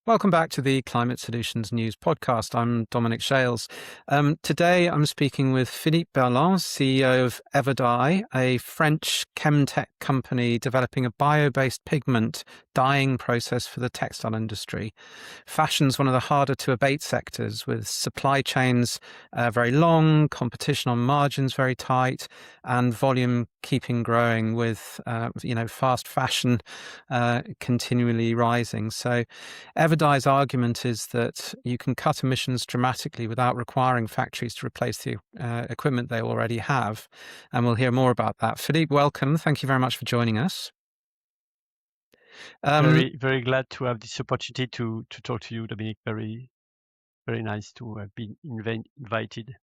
Welcome back to the Climate Solutions News podcast. I'm Dominic Shales. Today I'm speaking with Philippe Berlan, CEO of EverDye, a French chemtech company developing a bio-based pigment dyeing process for the textile industry. Fashion's one of the harder to abate sectors, with supply chains very long, competition on margins very tight, and volume keeping growing with fast fashion continually rising. So EverDye's argument is that you can cut emissions dramatically without requiring factories to replace the equipment they already have. And we'll hear more about that. Philippe, welcome. Thank you very much for joining us. Very, very glad to have this opportunity to talk to you, Dominic. Very, very nice to have been invited.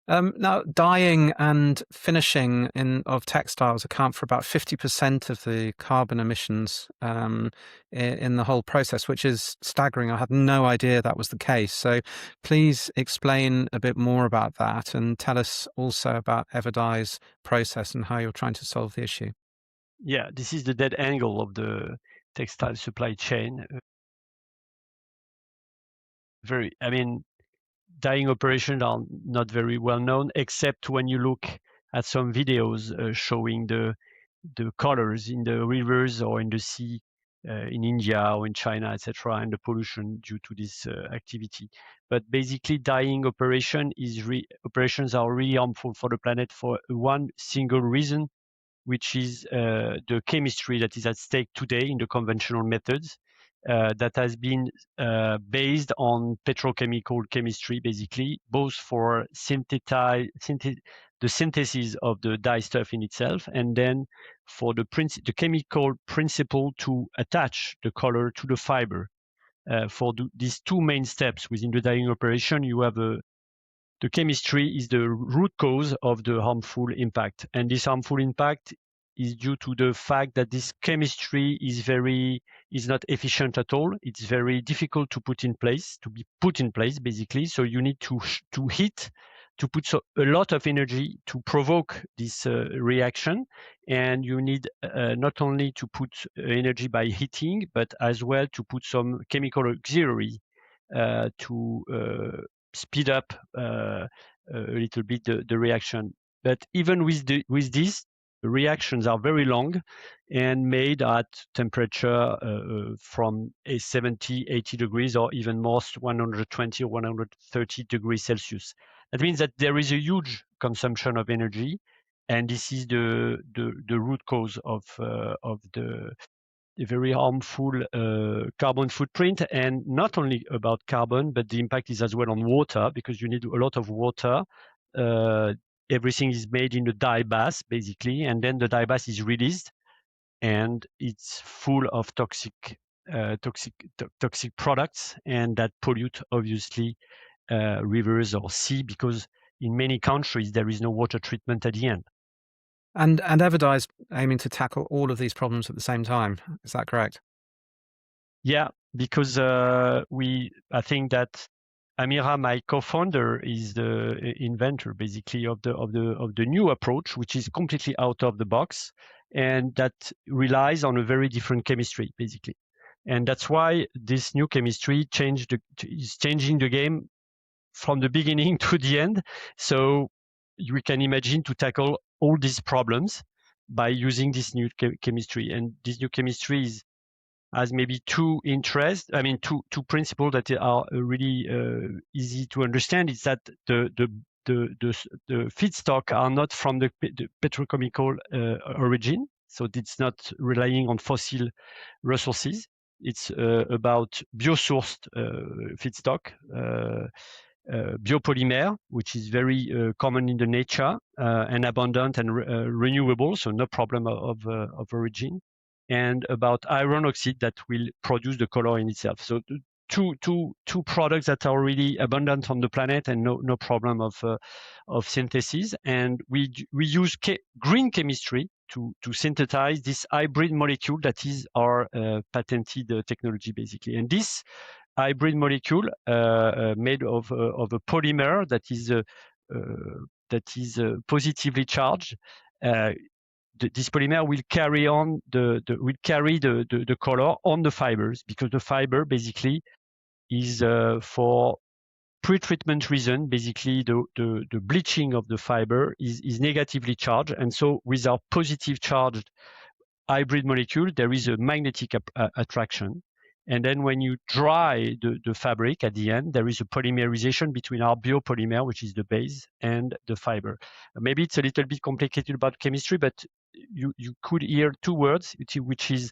Now, dyeing and finishing of textiles account for about 50% of the carbon emissions in the whole process, which is staggering. I had no idea that was the case. So please explain a bit more about that and tell us also about EverDye's process and how you're trying to solve the issue. Yeah, this is the dead angle of the textile supply chain. Dyeing operations are not very well known, except when you look at some videos showing the colors in the rivers or in the sea in India or in China, etc., and the pollution due to this activity. But basically, dyeing operations are really harmful for the planet for one single reason, which is the chemistry that is at stake today in the conventional methods. That has been based on petrochemical chemistry, basically, both for the synthesis of the dye stuff in itself, and then for the chemical principle to attach the color to the fiber. For these two main steps within the dyeing operation, you have the chemistry is the root cause of the harmful impact, and this harmful impact is due to the fact that this chemistry is not efficient at all. It's very difficult to put in place, basically. So you need to heat, to put a lot of energy to provoke this reaction, and you need not only to put energy by heating, but as well to put some chemical auxiliary to speed up a little bit the reaction. But even with this, the reactions are very long and made at temperature from 70, 80 degrees, or even more, 120 or 130 degrees Celsius. That means that there is a huge consumption of energy, and this is the root cause of the very harmful carbon footprint. And not only about carbon, but the impact is as well on water, because you need a lot of water. Everything is made in the dye bath, basically, and then the dye bath is released, and it's full of toxic products, and that pollute, obviously, rivers or sea, because in many countries there is no water treatment at the end. And EverDye is aiming to tackle all of these problems at the same time. Is that correct? Yeah, because I think that Amira, my co-founder, is the inventor, basically, of the new approach, which is completely out of the box, and that relies on a very different chemistry, basically. And that's why this new chemistry is changing the game from the beginning to the end. So we can imagine to tackle all these problems by using this new chemistry. And this new chemistry has maybe two principles that are really easy to understand. Is that the feedstock are not from the petrochemical origin, so it's not relying on fossil resources. It's about biosourced feedstock, biopolymer, which is very common in the nature and abundant and renewable, so no problem of origin, and about iron oxide that will produce the color in itself. So two products that are really abundant on the planet and no problem of synthesis. And we use green chemistry to synthesize this hybrid molecule that is our patented technology, basically. And this hybrid molecule made of a polymer that is positively charged this polymer will carry on the color on the fibers, because the fiber basically is for pre-treatment reason. Basically, the bleaching of the fiber is negatively charged, and so with our positive charged hybrid molecule, there is a magnetic attraction. And then when you dry the fabric at the end, there is a polymerization between our biopolymer, which is the base, and the fiber. Maybe it's a little bit complicated about chemistry, but you could hear two words, which is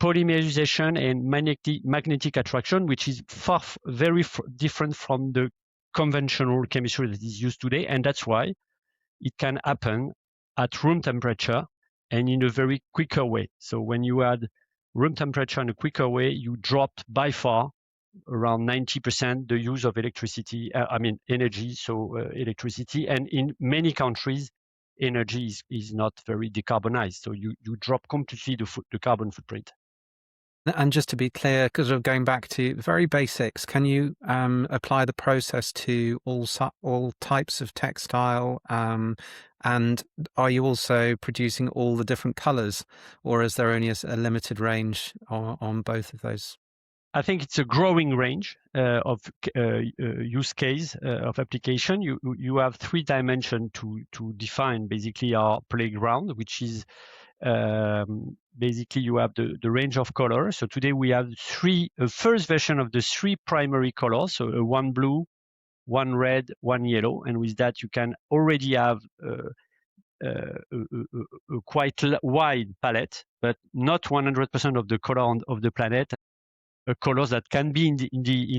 polymerization and magnetic attraction, which is very different from the conventional chemistry that is used today. And that's why it can happen at room temperature and in a very quicker way. So when you add room temperature in a quicker way, you dropped by far around 90% the use of electricity, energy, so electricity. And in many countries, energy is not very decarbonized. So you drop completely the carbon footprint. And just to be clear, because we're going back to very basics, can you apply the process to all types of textile? And are you also producing all the different colors, or is there only a limited range on both of those? I think it's a growing range of use case of application. You have 3 dimensions to define basically our playground, which is basically you have the range of colors. So today we have first version of the 3 primary colors, so one blue, one red, one yellow, and with that you can already have a quite wide palette, but not 100% of the color of the planet. Colors that can be in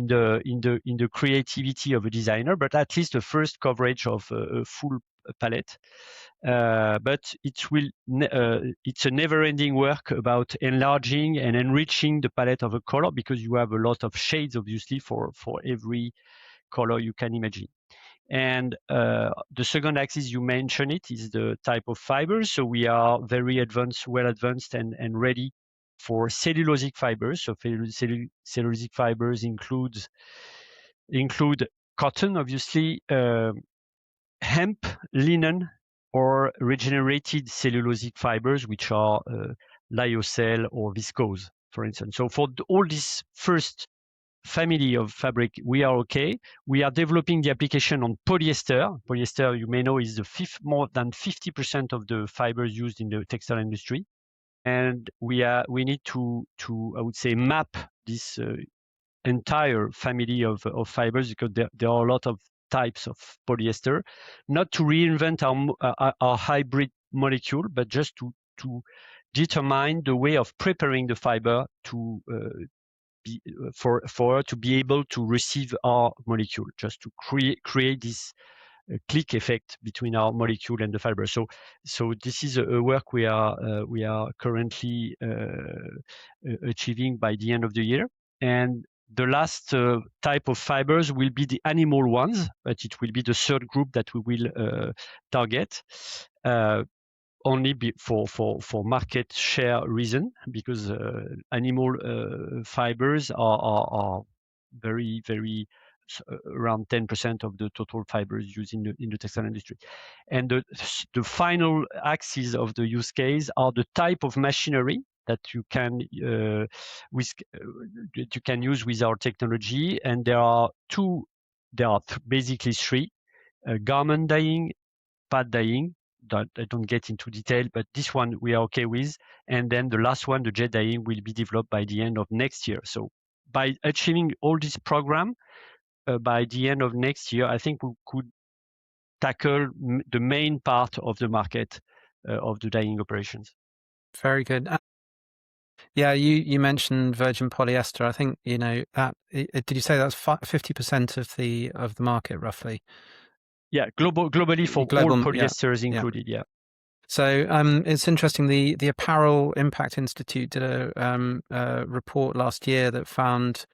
the creativity of a designer, but at least a first coverage of a full palette. But it's a never-ending work about enlarging and enriching the palette of a color, because you have a lot of shades, obviously, for every color you can imagine. And the second axis, you mentioned it, is the type of fibers. So we are very advanced, well advanced, and ready for cellulosic fibers. So cellulosic fibers include cotton, obviously, hemp, linen, or regenerated cellulosic fibers, which are lyocell or viscose, for instance. So for all this first family of fabric, we are okay. We are developing the application on polyester. Polyester, you may know, is more than 50% of the fibers used in the textile industry. And we need to I would say map this entire family of fibers, because there are a lot of types of polyester, not to reinvent our hybrid molecule, but just to determine the way of preparing the fiber to for her to be able to receive our molecule, just to create this click effect between our molecule and the fiber. So this is a work we are currently achieving by the end of the year. And the last type of fibers will be the animal ones, but it will be the third group that we will target. Only for market share reason, because animal fibers are very, very around 10% of the total fibers used in the textile industry. And the final axis of the use case are the type of machinery that you can use with our technology. And there are basically 3: garment dyeing, pad dyeing. I don't get into detail, but this one we are okay with. And then the last one, the jet dyeing, will be developed by the end of next year. So by achieving all this program, by the end of next year, I think we could tackle the main part of the market of the dyeing operations. Very good. Yeah, you mentioned virgin polyester. I think that. Did you say that's 50% of the market roughly? Yeah, globally for all polyesters included. Yeah. So it's interesting. The Apparel Impact Institute did a report last year that found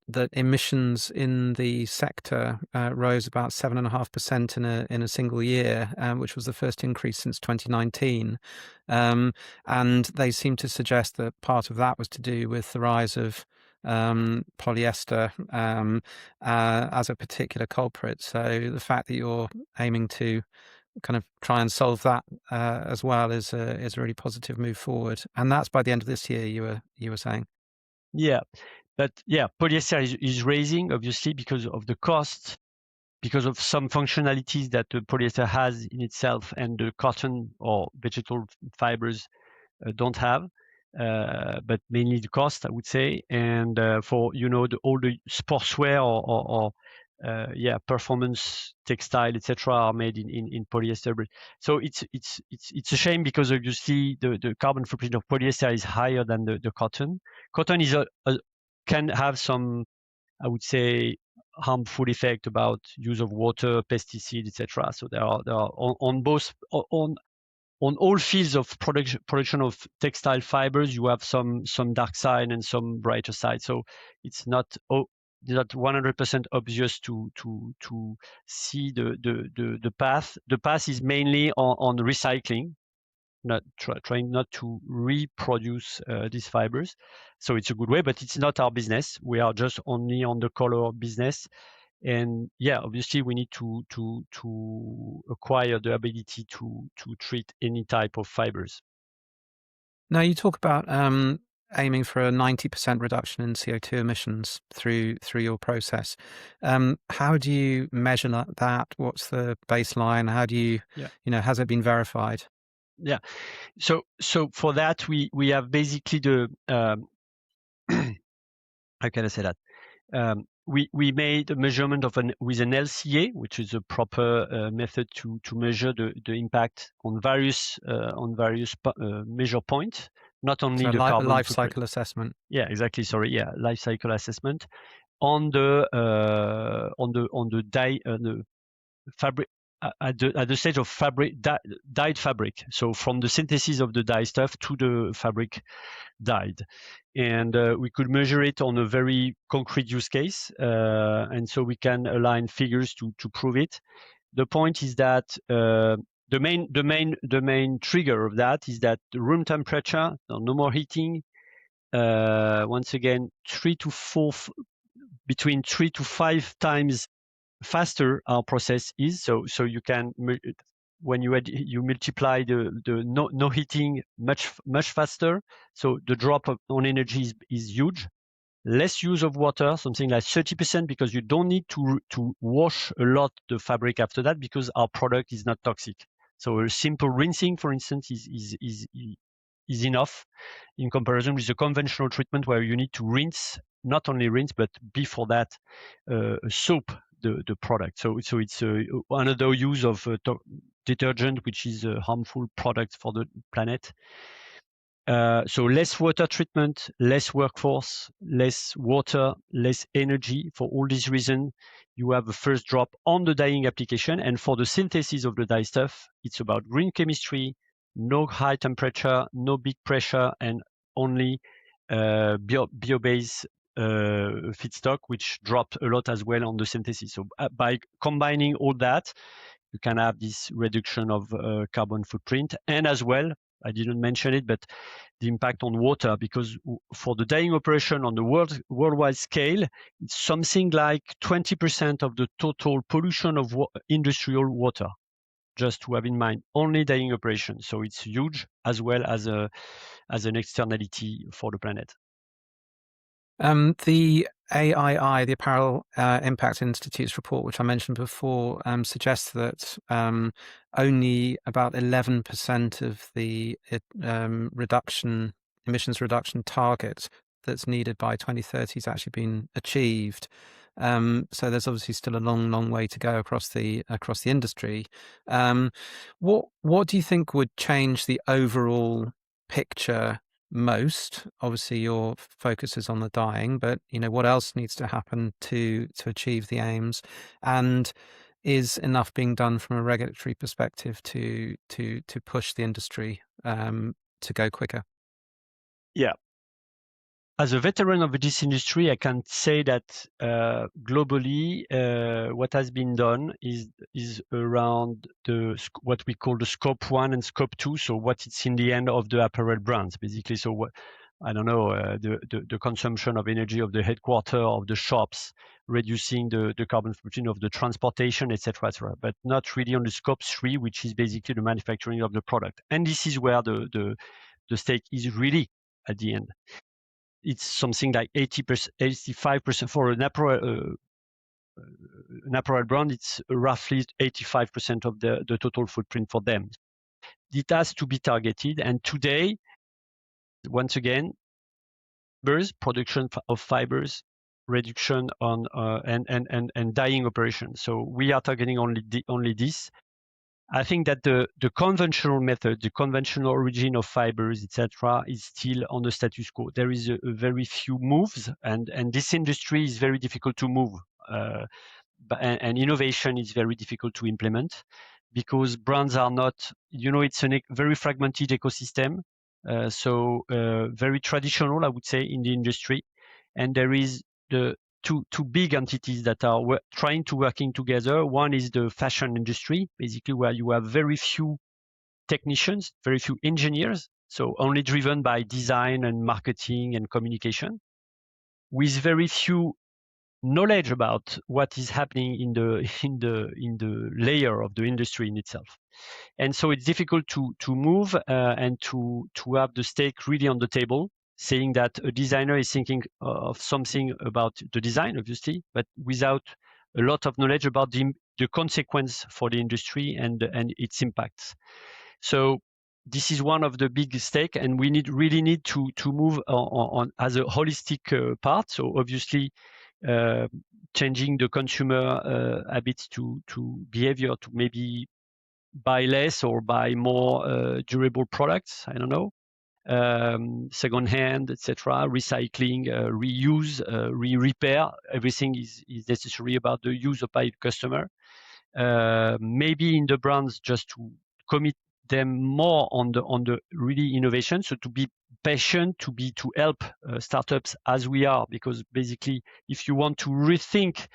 that emissions in the sector rose about 7.5% in a single year, which was the first increase since 2019. And they seem to suggest that part of that was to do with the rise of polyester as a particular culprit. So the fact that you're aiming to kind of try and solve that as well is a really positive move forward. And that's by the end of this year, you were saying. Yeah, but yeah, polyester is raising obviously because of the cost, because of some functionalities that the polyester has in itself and the cotton or vegetable fibers don't have, but mainly the cost, I would say. And for all the sportswear or performance textile, etc., are made in polyester. So it's a shame because obviously the carbon footprint of polyester is higher than the cotton. Cotton is can have some, I would say, harmful effect about use of water, pesticide, etc. So there are on both on all fields of production of textile fibers, you have some dark side and some brighter side. So it's not 100% obvious to see the path. The path is mainly on recycling, not trying not to reproduce these fibers. So it's a good way, but it's not our business. We are just only on the color business. And yeah, obviously we need to acquire the ability to treat any type of fibers. Now you talk about aiming for a 90% reduction in CO2 emissions through your process. How do you measure that? What's the baseline? How do you, has it been verified? Yeah. So for that we have basically the how can I say that? We made a measurement with an LCA, which is a proper method to measure the impact on various measure points, not only So the a carbon life footprint. cycle assessment. Yeah, exactly. Sorry. Yeah, life cycle assessment on the dye the fabric at the stage of fabric dyed fabric. So from the synthesis of the dye stuff to the fabric dyed. And we could measure it on a very concrete use case, and so we can align figures to prove it. The point is that the main trigger of that is that the room temperature, no more heating. Once again, between 3 to 5 times faster our process is. So you can, when you multiply the no heating much faster. So the drop on energy is huge. Less use of water, something like 30%, because you don't need to wash a lot the fabric after that, because our product is not toxic. So a simple rinsing, for instance, is enough in comparison with the conventional treatment where you need to rinse, not only rinse, but before that soap the product. So it's another use of detergent, which is a harmful product for the planet. So less water treatment, less workforce, less water, less energy. For all these reasons, you have a first drop on the dyeing application. And for the synthesis of the dye stuff, it's about green chemistry, no high temperature, no big pressure, and only bio-based feedstock, which dropped a lot as well on the synthesis. So by combining all that, you can have this reduction of carbon footprint. And as well, I didn't mention it, but the impact on water, because for the dyeing operation on the worldwide scale, it's something like 20% of the total pollution of industrial water, just to have in mind, only dyeing operation. So it's huge, as well as an externality for the planet. The AII, the Apparel Impact Institute's report, which I mentioned before, suggests that only about 11% of the emissions reduction target that's needed by 2030 has actually been achieved. So there's obviously still a long way to go across the industry. What do you think would change the overall picture most? Obviously your focus is on the dyeing, but what else needs to happen to achieve the aims, and is enough being done from a regulatory perspective to push the industry to go quicker? Yeah, as a veteran of this industry, I can say that globally, what has been done is around what we call the scope 1 and scope 2. So what it's in the end of the apparel brands, basically. So what, I don't know, the consumption of energy of the headquarter of the shops reducing the carbon footprint of the transportation, etc., etc., but not really on the scope 3, which is basically the manufacturing of the product. And this is where the stake is really at the end. It's something like 80%, 85% for an apparel brand. It's roughly 85% of the total footprint for them. It has to be targeted. And today, once again, production of fibers, reduction on and dyeing operation. So we are targeting only this. I think that the conventional method, the conventional origin of fibers, etc., is still on the status quo. There is a very few moves, and this industry is very difficult to move. And innovation is very difficult to implement because brands are not, it's a very fragmented ecosystem. So very traditional, I would say, in the industry. And there is the two big entities that are trying to working together. One is the fashion industry, basically where you have very few technicians, very few engineers, so only driven by design and marketing and communication, with very few knowledge about what is happening in the layer of the industry in itself. And so it's difficult to move and to have the stake really on the table, saying that a designer is thinking of something about the design, obviously, but without a lot of knowledge about the consequence for the industry and its impacts. So this is one of the big stake, and we really need to move on as a holistic part. So obviously, changing the consumer habits to behavior to maybe buy less or buy more durable products. I don't know, second hand, etc. Recycling, reuse, repair. Everything is necessary about the use by the customer. Maybe in the brands just to commit them more on the really innovation. So to be patient, to help startups as we are, because basically, if you want to rethink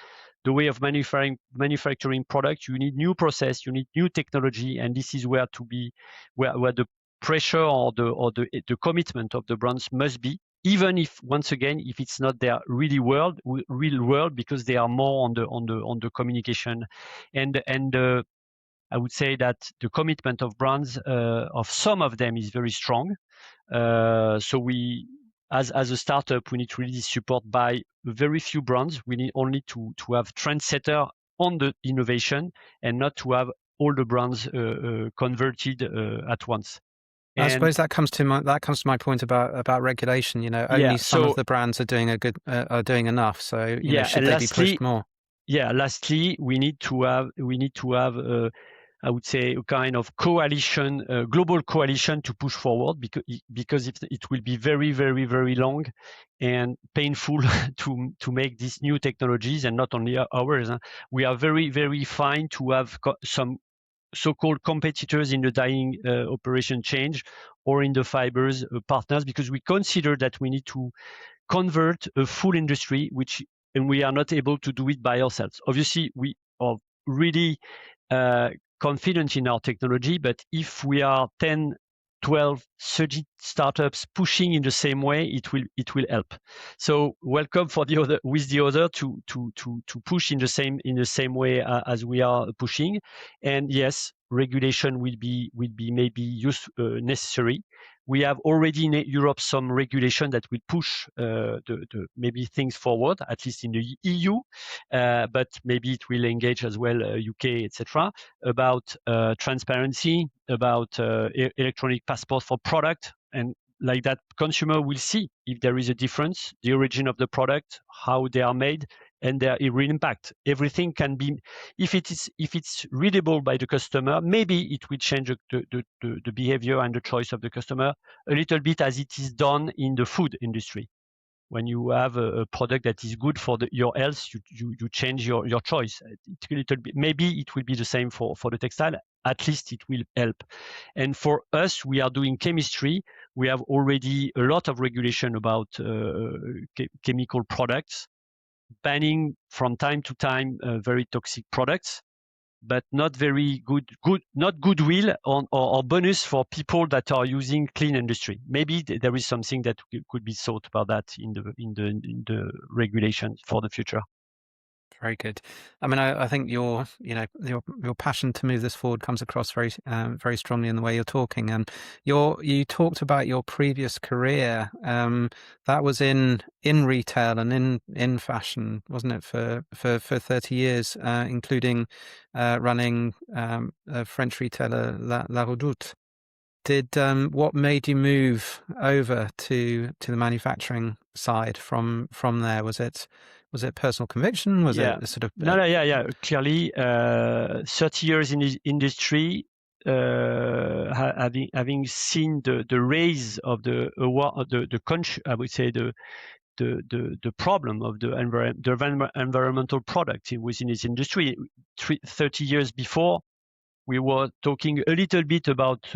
the way of manufacturing products, you need new process, you need new technology, and this is where the pressure or the commitment of the brands must be. Even if, once again, if it's not their real world, because they are more on the communication, and I would say that the commitment of brands, of some of them, is very strong. So we, as a startup, we need really support by very few brands. We need only to have trendsetter on the innovation and not to have all the brands converted at once. I suppose that comes to my point about regulation. Only some of the brands are doing enough. So should they be pushed more? Yeah. Lastly, we need to have I would say a kind of coalition, global coalition to push forward, because it will be very, very, very long and painful to make these new technologies, and not only ours. We are very, very fine to have some so-called competitors in the dyeing operation change or in the fibers partners, because we consider that we need to convert a full industry, and we are not able to do it by ourselves. Obviously, we are really confident in our technology, but if we are 10, 12, 30 startups pushing in the same way, it will help. So welcome for the other to push in the same way as we are pushing. And yes, regulation will be maybe necessary. We have already in Europe some regulation that will push maybe things forward, at least in the EU, but maybe it will engage as well UK, etc., about transparency, about electronic passport for product, and like that consumer will see if there is a difference, the origin of the product, how they are made, and their real impact. Everything can be, if it's readable by the customer, maybe it will change the behavior and the choice of the customer a little bit, as it is done in the food industry. When you have a product that is good for your health, you change your choice. Maybe it will be the same for the textile. At least it will help. And for us, we are doing chemistry. We have already a lot of regulation about chemical products, banning from time to time very toxic products, but not very not goodwill or bonus for people that are using clean industry. Maybe there is something that could be thought about that in the regulation for the future. Very good. I mean, I think your passion to move this forward comes across very strongly in the way you're talking. And you talked about your previous career. That was in retail and in fashion, wasn't it? For 30 years, including running a French retailer La Redoute. What made you move over to the manufacturing side from there? Was it personal conviction? Was Yeah. it a sort of No, yeah. Clearly, 30 years in the industry, having seen the rise of the I would say the problem of the environmental product within this industry. 30 years before, we were talking a little bit about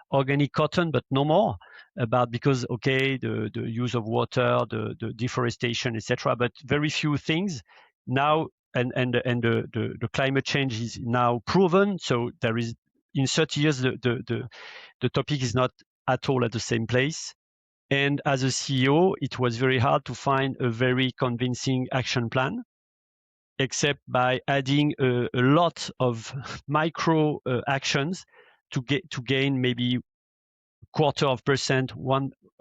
organic cotton, but no more about, because the use of water, the deforestation, etc. But very few things now, and the climate change is now proven. So there is, in 30 years, the topic is not at all at the same place. And as a CEO, it was very hard to find a very convincing action plan, except by adding a lot of micro actions to gain maybe 0.25%,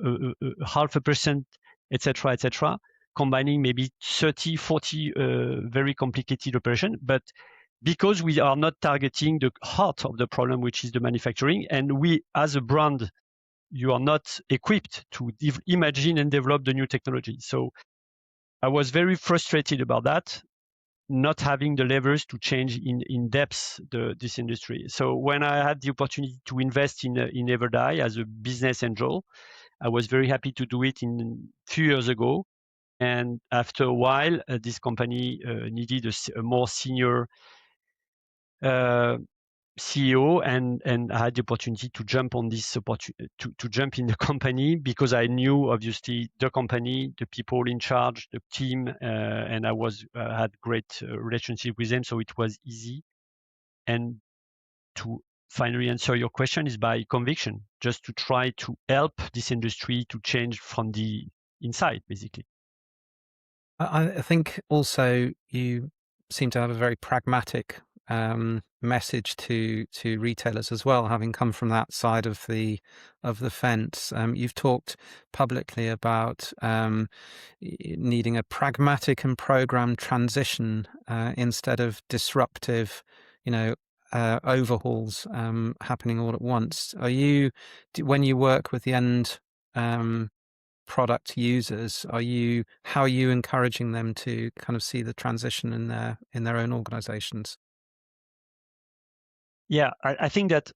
0.5%, etc., combining maybe 30, 40 very complicated operation. But because we are not targeting the heart of the problem, which is the manufacturing, and we, as a brand, you are not equipped to imagine and develop the new technology. So I was very frustrated about that, not having the levers to change in depth this industry. So when I had the opportunity to invest in EverDye as a business angel, I was very happy to do it a few years ago. And after a while, this company needed a more senior CEO, and I had the opportunity to jump on this to jump in the company, because I knew obviously the company, the people in charge, the team, and I had great relationship with them, so it was easy. And to finally answer your question, is by conviction, just to try to help this industry to change from the inside, basically. I think also you seem to have a very pragmatic message to retailers as well, having come from that side of the fence. You've talked publicly about needing a pragmatic and programmed transition instead of disruptive, overhauls happening all at once. When you work with the end product users, how are you encouraging them to kind of see the transition in their own organizations? Yeah, I think that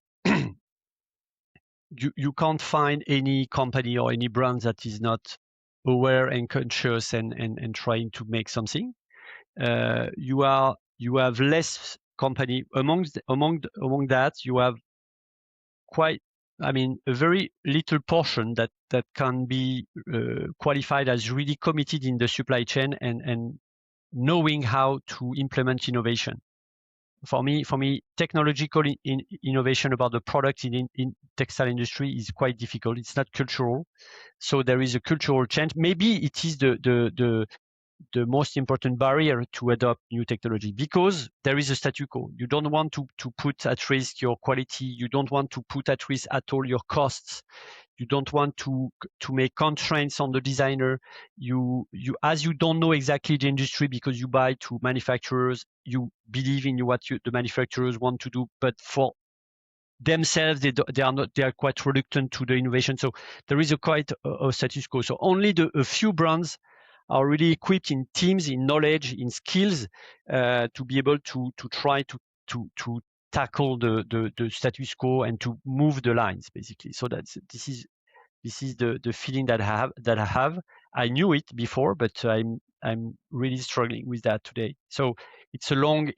you can't find any company or any brand that is not aware and conscious and trying to make something. You have less company among that. You have a very little portion that can be qualified as really committed in the supply chain and knowing how to implement innovation. For me, technological innovation about the product in textile industry is quite difficult. It's not cultural, so there is a cultural change. Maybe it is the most important barrier to adopt new technology, because there is a statu quo. You don't want to put at risk your quality. You don't want to put at risk at all your costs. You don't want to make constraints on the designer. As you don't know exactly the industry, because you buy to manufacturers, you believe in what the manufacturers want to do, but for themselves they are quite reluctant to the innovation. So there is quite a status quo. So only a few brands are really equipped in teams, in knowledge, in skills, to be able to try to tackle the status quo and to move the lines, basically. So this is the feeling that I have. I knew it before, but I'm really struggling with that today. So it's a long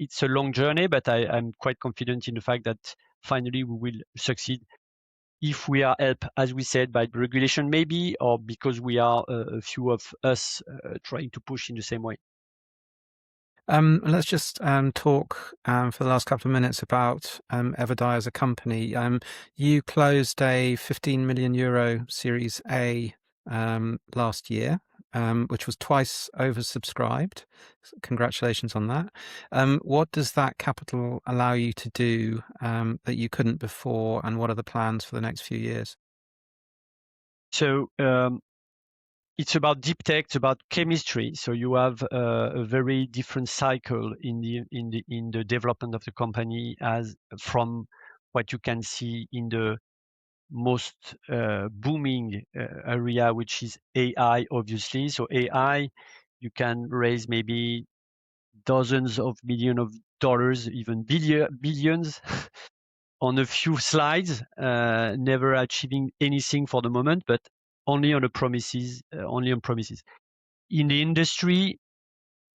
journey, but I'm quite confident in the fact that finally we will succeed, if we are helped, as we said, by regulation maybe, or because we are a few of us trying to push in the same way. Let's just talk for the last couple of minutes about EverDye as a company. You closed a 15 million euro Series A last year. which was twice oversubscribed. Congratulations on that. What does that capital allow you to do that you couldn't before, and what are the plans for the next few years? So it's about deep tech, it's about chemistry. So you have a very different cycle in the development of the company as from what you can see in the most booming area, which is AI, obviously. So AI, you can raise maybe dozens of millions of dollars, even billions on a few slides, never achieving anything for the moment, but only on promises. In the industry,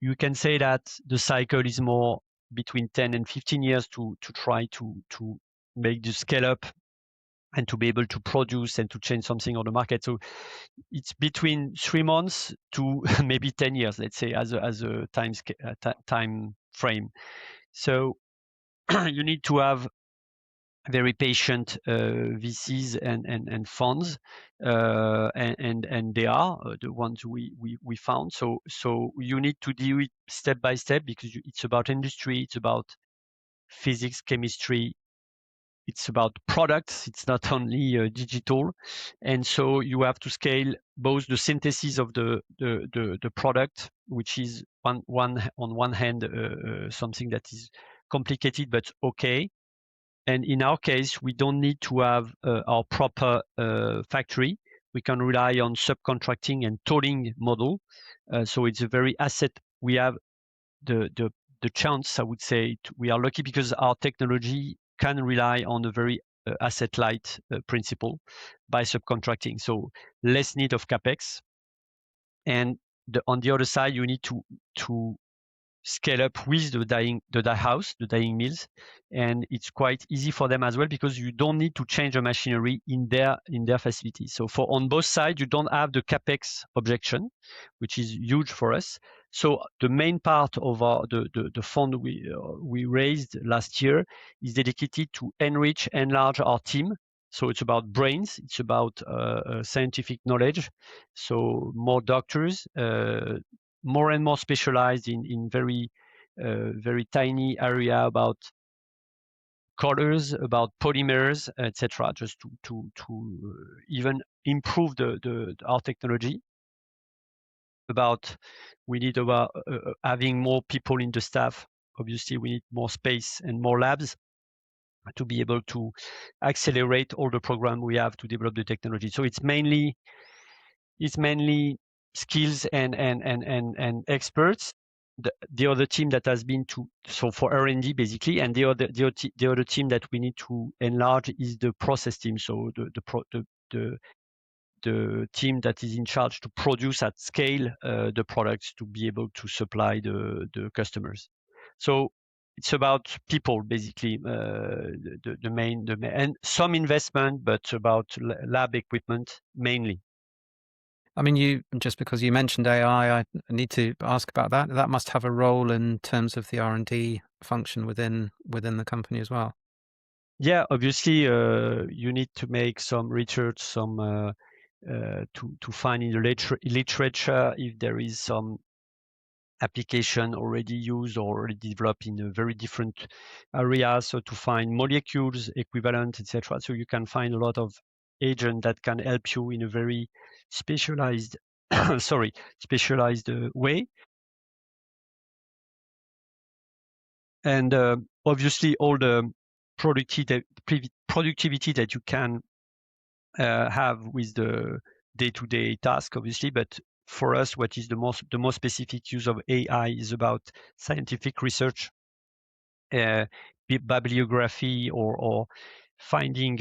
you can say that the cycle is more between 10 and 15 years to try to make the scale up and to be able to produce and to change something on the market. So it's between 3 months to maybe 10 years, let's say, as a time frame. So you need to have very patient VCs and funds, and they are the ones we found. So you need to do it step by step because it's about industry, it's about physics, chemistry, it's about products. It's not only digital, and so you have to scale both the synthesis of the product, which is on one hand something that is complicated but okay. And in our case, we don't need to have our proper factory. We can rely on subcontracting and tolling model. So it's a very asset. We have the chance, I would say, we are lucky because our technology can rely on a very asset light principle by subcontracting. So less need of capex. And on the other side, you need to scale up with the dye house, the dyeing mills, and it's quite easy for them as well because you don't need to change the machinery in their facility. So for on both sides, you don't have the capex objection, which is huge for us. So the main part of the fund we raised last year is dedicated to enlarge our team. So it's about brains, it's about scientific knowledge. So more doctors, more and more specialized in very tiny area about colors, about polymers, etc. Just to even improve our technology. We need about having more people in the staff. Obviously, we need more space and more labs to be able to accelerate all the program we have to develop the technology. So it's mainly skills and experts. The other team that has been so for R&D basically, and the other team that we need to enlarge is the process team. So the team that is in charge to produce at scale the products to be able to supply the customers. So it's about people basically, the main and some investment, but about lab equipment mainly. I mean, just because you mentioned AI, I need to ask about that. That must have a role in terms of the R&D function within the company as well. Yeah, obviously, you need to make some research, to find in the literature if there is some application already used or already developed in a very different area. So to find molecules equivalent, etc. So you can find a lot of agent that can help you in a very specialized, specialized way. And obviously, all the productivity that you can have with the day-to-day task, obviously, but for us, what is the most specific use of AI is about scientific research, bibliography, or finding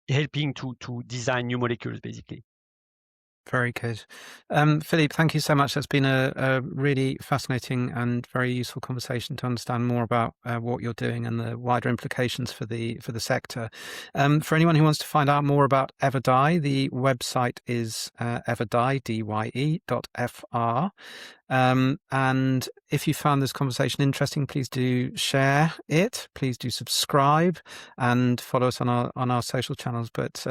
helping to design new molecules, basically. Very good. Philippe, thank you so much. That's been a really fascinating and very useful conversation to understand more about what you're doing and the wider implications for the sector. For anyone who wants to find out more about EverDye, the website is everdye.fr. And if you found this conversation interesting, please do share it. Please do subscribe and follow us on our social channels. But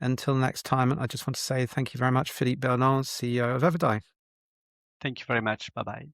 until next time, I just want to say thank you very much, Philippe Berlan, CEO of EverDye. Thank you very much. Bye-bye.